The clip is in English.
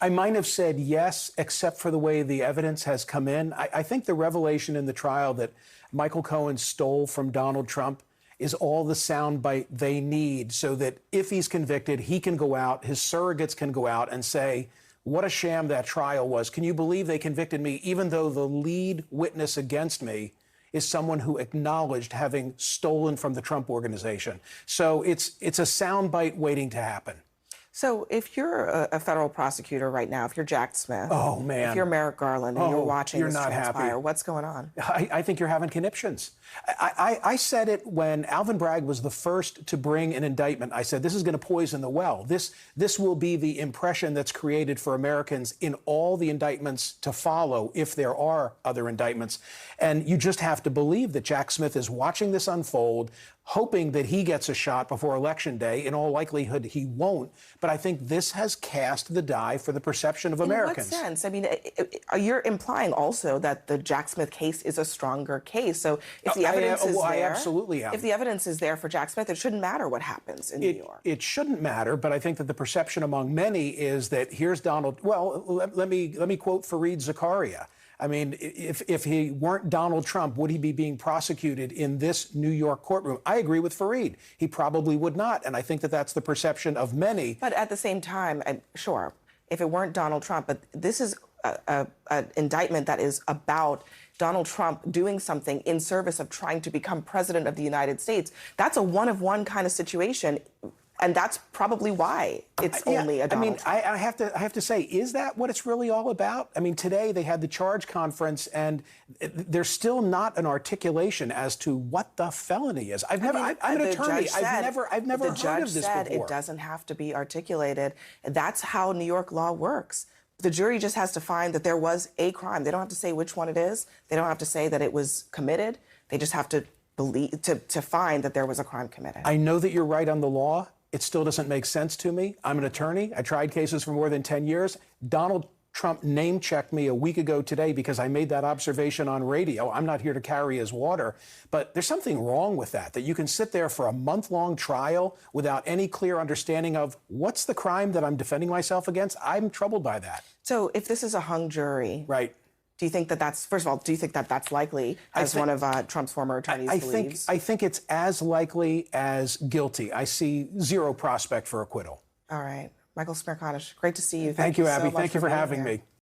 I might have said yes, except for the way the evidence has come in. I think the revelation in the trial that Michael Cohen stole from Donald Trump is all the soundbite they need so that if he's convicted, he can go out, his surrogates can go out and say, what a sham that trial was. Can you believe they convicted me, even though the lead witness against me is someone who acknowledged having stolen from the Trump organization? So it's a soundbite waiting to happen. So if you're a federal prosecutor right now, if you're Jack Smith, oh man, if you're Merrick Garland and you're watching this transpire, what's going on? I think you're having conniptions. I said it when Alvin Bragg was the first to bring an indictment. I said, this is going to poison the well. This will be the impression that's created for Americans in all the indictments to follow, if there are other indictments. And you just have to believe that Jack Smith is watching this unfold, hoping that he gets a shot before Election Day. In all likelihood, he won't. But I think this has cast the die for the perception of Americans. In what sense? I mean, you're implying also that the Jack Smith case is a stronger case. So if the evidence is there, I absolutely am. If the evidence is there for Jack Smith, it shouldn't matter what happens in New York. It shouldn't matter, but I think that the perception among many is that here's Donald. Well, let me quote Fareed Zakaria. I mean, if he weren't Donald Trump, would he be being prosecuted in this New York courtroom? I agree with Fareed. He probably would not. And I think that that's the perception of many. But at the same time, sure, if it weren't Donald Trump, but this is an indictment that is about Donald Trump doing something in service of trying to become president of the United States. That's a one-of-one kind of situation. And that's probably why it's only a Donald Trump. I have to say, is that what it's really all about? I mean, today they had the charge conference, and there's still not an articulation as to what the felony is. I'm an attorney. I've never heard of this before. The judge said it doesn't have to be articulated. That's how New York law works. The jury just has to find that there was a crime. They don't have to say which one it is. They don't have to say that it was committed. They just have to believe to find that there was a crime committed. I know that you're right on the law. It still doesn't make sense to me. I'm an attorney. I tried cases for more than 10 years. Donald Trump name-checked me a week ago today because I made that observation on radio. I'm not here to carry his water. But there's something wrong with that you can sit there for a month-long trial without any clear understanding of what's the crime that I'm defending myself against. I'm troubled by that. So if this is a hung jury... Right. Do you think that that's, first of all, do you think that that's likely, as one of Trump's former attorneys believes? I think it's as likely as guilty. I see zero prospect for acquittal. All right. Michael Smerconish, great to see you. Thank you, Abby. Thank you for having me.